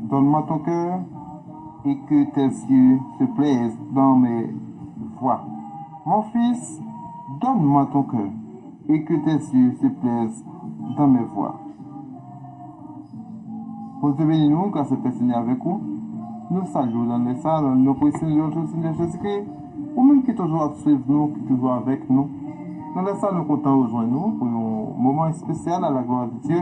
donne-moi ton cœur et que tes yeux se plaisent dans mes voies. Mon fils, donne-moi ton cœur et que tes yeux se plaisent dans mes voies. Pour te bénir nous, car c'est Seigneur avec nous, nous saluons dans les salles, nous prions de notre Seigneur Jésus-Christ, ou même qui est toujours suivre nous, qui est toujours avec nous. Dans les salles, nous comptons rejoindre nous pour un moment spécial à la gloire de Dieu.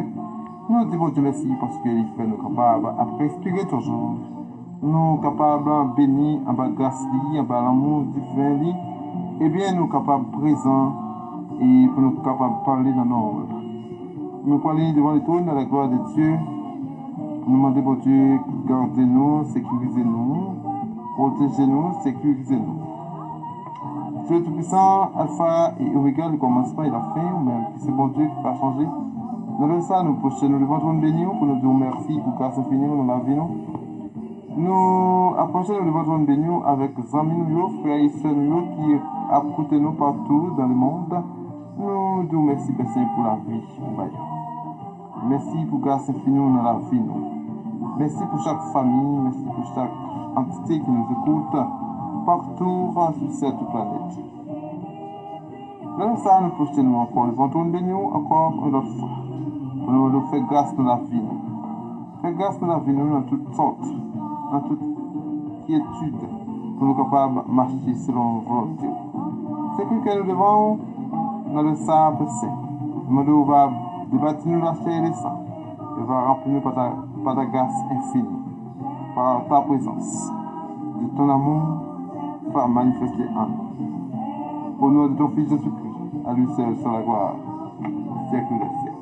Nous disons Dieu merci parce qu'il fait nous capables, après respirer toujours, nous capables de bénir, en bas grâce, en bas l'amour divin, et bien nous capables présents et pour nous capables de parler dans nos rôles. Nous parlons devant le trône dans la gloire de Dieu. Nous demandons pour Dieu, gardez-nous, sécurisez-nous, protégez-nous, sécurisez-nous. Dieu Tout-Puissant, Alpha et Omega, le commencement et la fin, ou même c'est bon Dieu qui va changer. Dans le ça, nous prochains, nous devons nous bénir pour nous dire merci pour grâce infinie dans la vie. Nous approchons, nous devons nous bénir avec amis, frères et sœurs qui écoutent nous partout dans le monde. Nous disons merci pour la vie. Merci pour grâce infinie dans la vie. Merci pour chaque famille, merci pour chaque entité qui nous écoute partout sur cette planète. Dans ça, nous projetons encore le ventre de nous encore une autre fois. Pour nous faire grâce dans la vie. Faire grâce dans la vie dans toutes sortes, dans toute quiétude, pour nous capables de marcher selon volonté. C'est que nous devons dans le sable saint. Nous va débattre nous la chair et le sang. Il va remplir nous par ta grâce infinie, par ta présence, de ton amour, va manifester en nous. Au nom de ton Fils Jésus-Christ, à lui seul soit la gloire, siècle des siècles.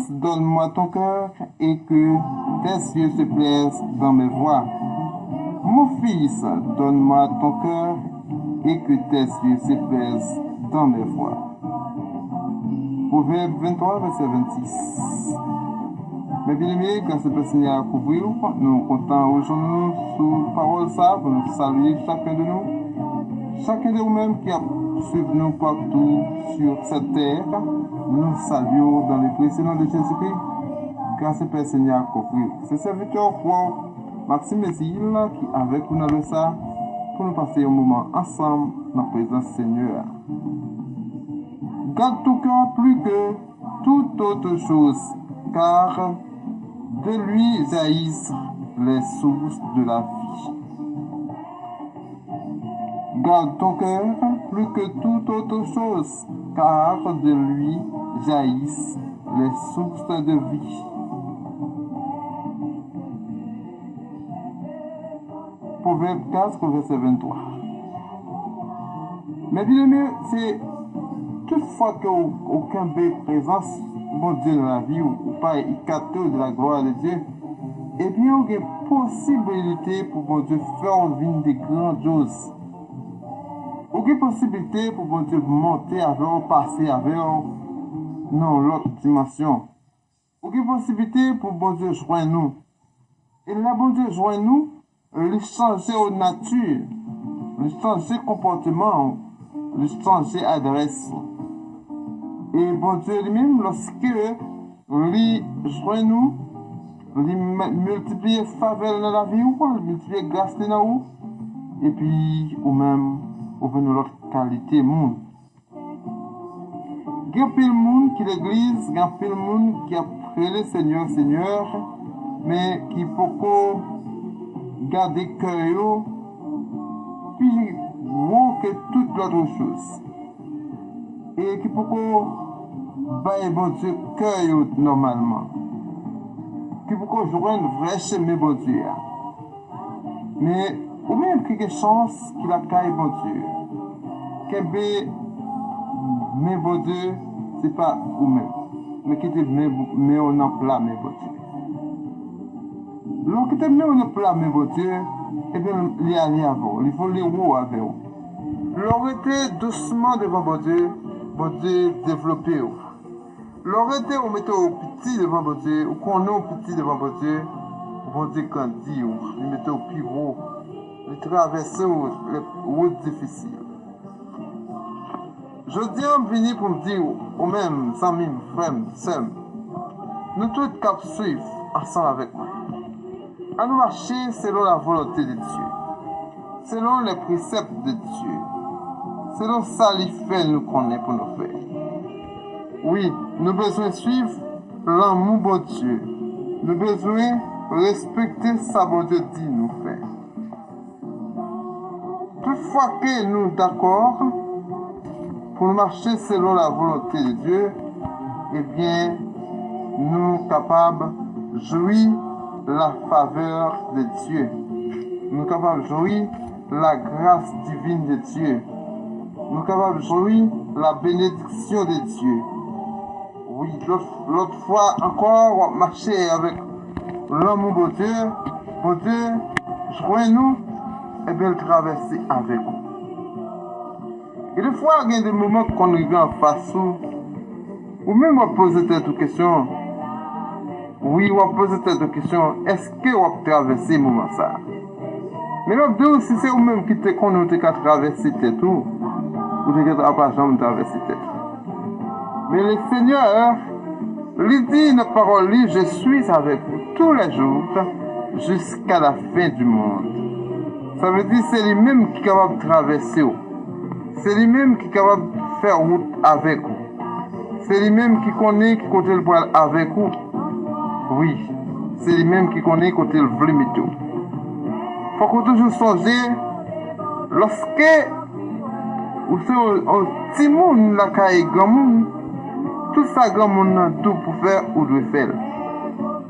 Donne-moi ton cœur et que tes yeux se plaisent dans mes voies. Mon fils, donne-moi ton cœur et que tes yeux se plaisent dans mes voies. Proverbe 23, verset 26. Mes bien-aimés, grâce au Seigneur à couvrir, nous comptons aujourd'hui sous parole ça pour nous saluer chacun de nous. Chacun de nous-mêmes qui a suivi nous partout sur cette terre. Nous saluons dans les précédents de Jésus-Christ, grâce au Père Seigneur à couvrir. C'est serviteur pour Maxime Zil qui est avec nous dans le ça pour nous passer un moment ensemble dans la présence du Seigneur. Garde ton cœur plus que toute autre chose, car de lui jaillissent les sources de la vie. Garde ton cœur plus que toute autre chose, car de lui jaillissent les sources de vie. Proverbe 4, verset 23. Mais bien aimé, c'est toutefois qu'aucun belle présence, mon Dieu, dans la vie, ou pas écarté de la gloire de Dieu, eh bien, il y a une possibilité pour mon Dieu faire venir des grandes choses. Aucune possibilité pour mon Dieu monter avec, passer avec, non, l'autre dimension. Aucune possibilité pour mon Dieu joindre nous. Et là, bon Dieu joindre nous, lui changer aux nature, lui changer comportement, lui changer adresse. Et bon Dieu lui-même, lorsque lui joint nous, lui multiplier faveur dans la vie, ou multiplier grâce dans nous, et puis, ou même, ou venir l'autre qualité monde. Il y a plein de monde qui l'église, il y a plein de monde qui a pris le Seigneur, Seigneur, mais qui peut garder cœur, puis manquer toute l'autre chose. Et qui peut bailler bon Dieu cœur normalement. Qui peut joindre vrai chemin bon Dieu. Mais, ou même quelque chance qu'il a caille bon Dieu. Mais bon Dieu, c'est pas vous-même. Mais qui te met en plat, mais bon Dieu. Lorsque tu mets en plat, mais bon Dieu, et bien, il aller avant, il faut les roues avec vous. L'arrêter doucement devant bon Dieu développer. L'arrêter ou mettre au petit devant bon Dieu, ou qu'on a au petit devant bon Dieu grandit, il mettre au plus gros, il traverser les routes difficiles. Je dis à venir pour me dire, ou même, sans mime, frère, sœur, nous tous cap suivre ensemble avec moi. À nous marcher selon la volonté de Dieu, selon les préceptes de Dieu, selon ça les fait nous connaît pour nous faire. Oui, nous besoin suivre l'amour de Dieu. Nous besoin respecter sa bon Dieu dit nous faire. Toutefois que nous d'accord pour marcher selon la volonté de Dieu, eh bien, nous sommes capables de jouir la faveur de Dieu. Nous sommes capables de jouir la grâce divine de Dieu. Nous sommes capables de jouir la bénédiction de Dieu. Oui, l'autre fois encore, marcher avec l'amour de Dieu, joignez-nous et bien traverser avec vous. Et des fois, il y a des moments qu'on arrive en face ou même on pose cette question. Oui, on pose cette question. Est-ce que on traverser ce moment ça? Mais là, si c'est vous-même qui te connaissez qu'à traverser tout, ou de pas jamais traverser tout. Mais le Seigneur, lui dit une parole, je suis avec vous tous les jours jusqu'à la fin du monde. Ça veut dire que c'est lui-même qui est capable de traverser. C'est lui-même qui est capable de faire route avec vous. C'est lui-même qui connaît qui côté le poil avec vous. Oui, c'est lui-même qui connaît côté le vlimito. Il faut qu'on toujours songer lorsque vous êtes un petit monde la caille grand monde, tout ça grand monde tout pour faire ou de faire.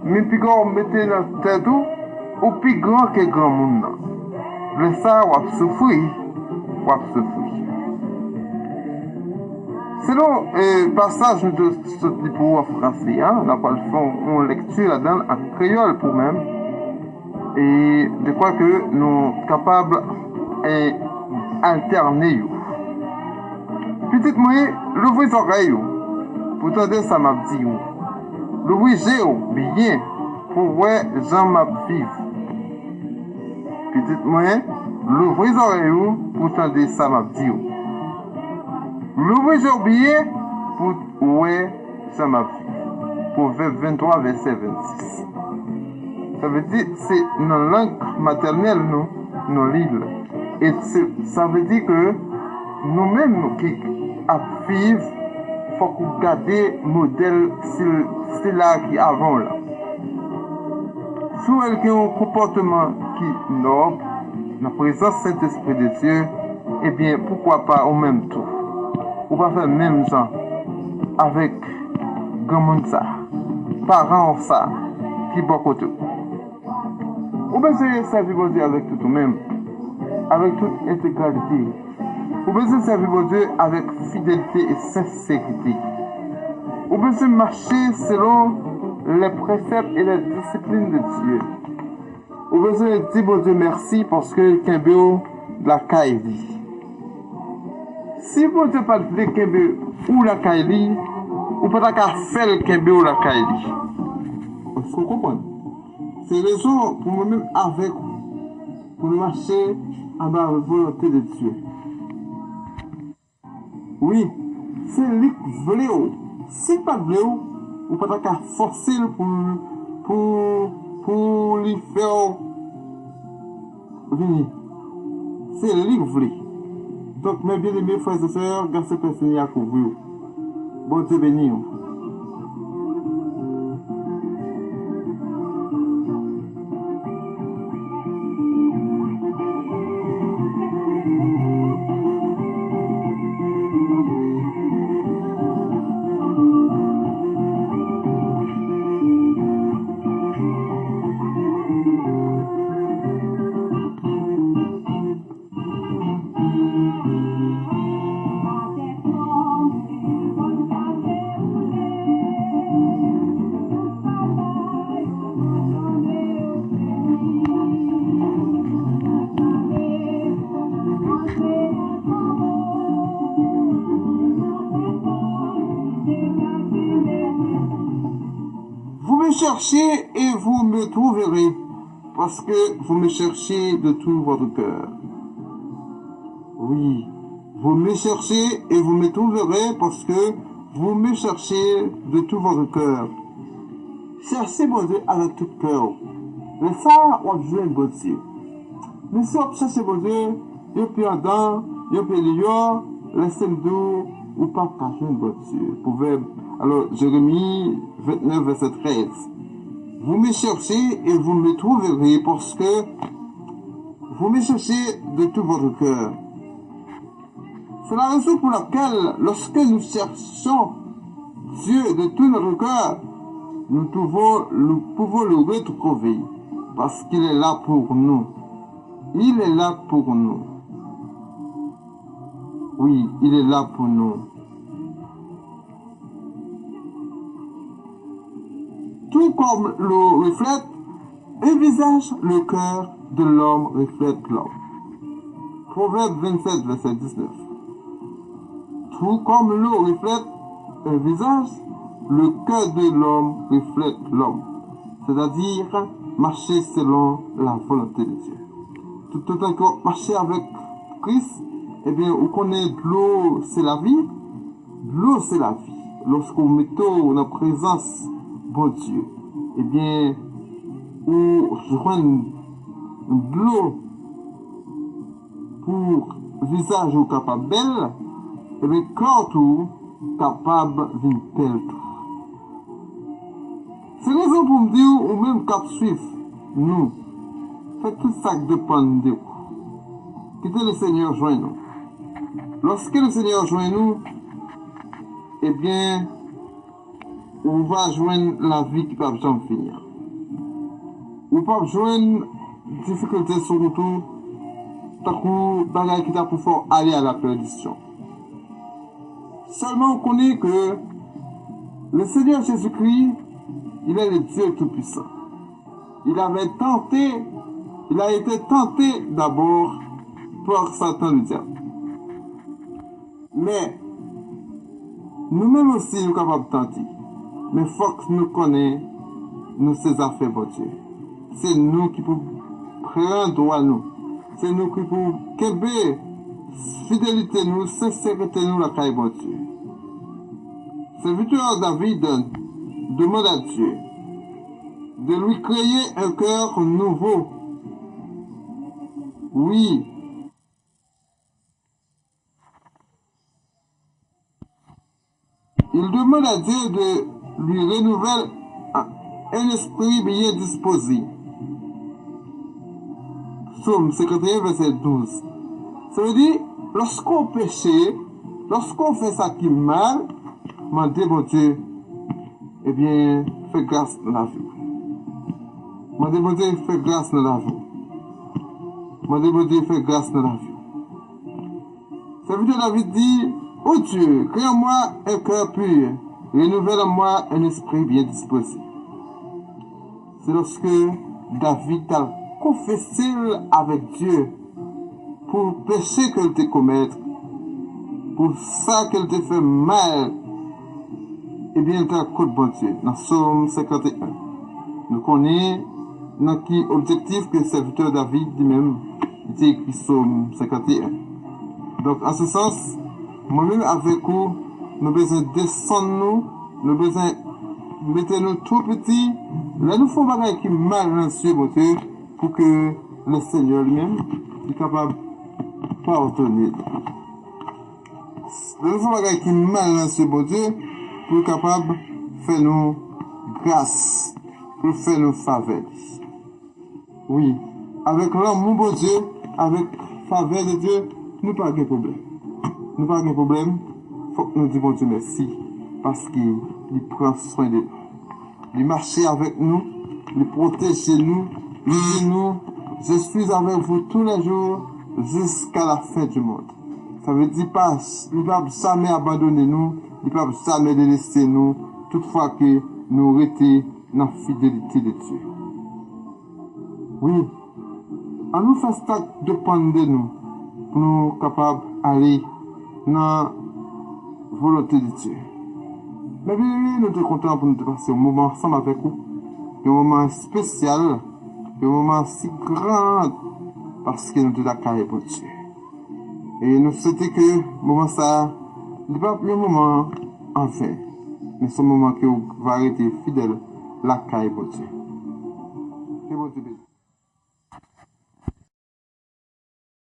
Mais puis quand on mettez dans la tête ou plus grand que grand monde. Le ça va souffrir, Selon le passage de ce livre en français, on n'a pas le fond, on lecture là-dedans en créole pour même. Et je crois que nous sommes capables d'alterner. Petite moi, l'ouvrez les oreilles, pour entendre ça m'a dit. L'ouvrez bien, pour voir Jean m'a vivre. Petite moi, l'ouvrez les oreilles, pour entendre ça m'a dit. L'ouvrez bien, pour voir ça m'a vivre. Proverbe 23, verset 26. Ça veut dire que c'est dans la langue maternelle, nous lisons. Et ça veut dire que nous-mêmes qui vivons, il faut qu'on garde le modèle, c'est là qui est avant. Là. Si vous avez un comportement qui est noble, la présence Saint-Esprit de Dieu, eh bien, pourquoi pas au même tour. On va faire même ça avec grand monde ça, parents ça, qui est beaucoup de. Vous pouvez servir Dieu avec tout même, avec toute intégralité. Vous pouvez servir Dieu avec fidélité et sincérité. Vous pouvez marcher selon les préceptes et les disciplines de Dieu. Vous pouvez dire Dieu merci parce que Kembe la Kaili. Si vous ne pas de Kembe ou la Kaili, vous pouvez pas faire le Kembe ou la Kaili. Est-ce que vous comprenez? C'est raison pour moi-même avec vous, pour marcher à la volonté de Dieu. Oui, c'est lui qui veut. Si pas de vous, vous pouvez pas forcer pour lui faire venir. C'est lui qui veut. Donc, mes bien-aimés frères et sœurs, grâce à personne à couvrir. Bon Dieu béni. cherchez et vous me trouverez, parce que vous me cherchez de tout votre cœur. Oui, vous me cherchez et vous me trouverez, parce que vous me cherchez de tout votre cœur. Cherchez mon Dieu avec tout cœur. Mais ça, on joue bon Dieu. Mais si on cherche mon Dieu, il peut Adam, il peut Léon, laissez-le ou pas cacher bon Dieu. Proverbe. Alors, Jérémie 29, verset 13. Vous me cherchez et vous me trouverez parce que vous me cherchez de tout votre cœur. C'est la raison pour laquelle, lorsque nous cherchons Dieu de tout notre cœur, nous pouvons le retrouver parce qu'il est là pour nous. Il est là pour nous. Oui, il est là pour nous. Tout comme l'eau reflète un visage, le cœur de l'homme reflète l'homme. Proverbe 27, verset 19. Tout comme l'eau reflète un visage, le cœur de l'homme reflète l'homme. C'est-à-dire marcher selon la volonté de Dieu. Tout autant que marcher avec Christ, eh bien, on connaît l'eau, c'est la vie. L'eau, c'est la vie. Lorsqu'on met dans la présence bon Dieu, eh bien, on joint l'eau pour visage ou capable belle, eh bien, corps tout capable d'une telle tout. C'est raison pour me dire, ou même cap suivre, nous, faites tout ça qui dépend de vous. Quittez le Seigneur, joignez-nous. Lorsque le Seigneur joint nous, eh bien, on va joindre la vie qui ne peut jamais finir. On peut joindre difficultés sur le tout, tant que bagaille qui t'a pour fort aller à la perdition. Seulement on connaît que le Seigneur Jésus-Christ, il est le Dieu Tout-Puissant. Il a été tenté d'abord par Satan le diable. Mais nous-mêmes aussi nous sommes capables de tenter. Mais il faut que nous connaissions nous ces affaires, bon Dieu. C'est nous qui pouvons prendre droit nous. C'est nous qui pouvons québer fidélité nous, sincérité nous la caille, bon Dieu. Serviteur David demande à Dieu de lui créer un cœur nouveau. Oui. Il demande à Dieu de lui renouveler un esprit bien disposé. Psaume 51, verset 12. Ça veut dire, lorsqu'on péche, lorsqu'on fait ça qui est mal, demandez bon Dieu, eh bien, fais grâce dans la vie. Demandez bon Dieu, fais grâce dans la vie. Demandez bon Dieu, fais grâce dans la vie. Ça veut dire, David dit, oh Dieu, crée en moi un cœur pur, renouvelle en moi un esprit bien disposé. C'est lorsque David a confessé avec Dieu pour le péché qu'elle te commettre, pour ça qu'elle te fait mal, eh bien, elle t'a côté bon Dieu. Dans Psaume 51. Nous connaissons dans qui objectif que le serviteur David lui-même était écrit Psaume 51. Donc, en ce sens, moi-même avec vous, nous avons besoin de descendre nous avons besoin de mettre nous tout petits. Là, nous faisons des choses qui mal dans ce bon Dieu, pour que le Seigneur lui-même soit capable de pardonner. Nous faisons des choses qui mal dans ce bon Dieu, pour être capable de faire nous grâce, pour faire nous faveur. Oui, avec l'amour bon Dieu, avec faveur de Dieu, nous n'avons pas de problème. Nous n'avons pas de problème. Il faut que nous disions bon Dieu merci. Parce qu'il prend soin de nous. Il marche avec nous. Il protège nous. Il dit nous, je suis avec vous tous les jours jusqu'à la fin du monde. Ça veut dire pas, il ne va jamais abandonner nous. Il ne va jamais délaisser nous. Toutefois que nous restons dans la fidélité de Dieu. Oui. On nous fait ça dépendre de nous. Pour nous capables d'aller dans la volonté de Dieu. Mais bien, nous sommes contents pour nous passer un moment ensemble avec vous. un moment spécial, un moment si grand, parce que nous sommes d'accord pour Dieu. Et nous souhaitons que le moment ça, n'est pas un moment en fait, mais c'est un moment que vous va rester fidèle, la caille pour Dieu. Que bon Dieu bénisse.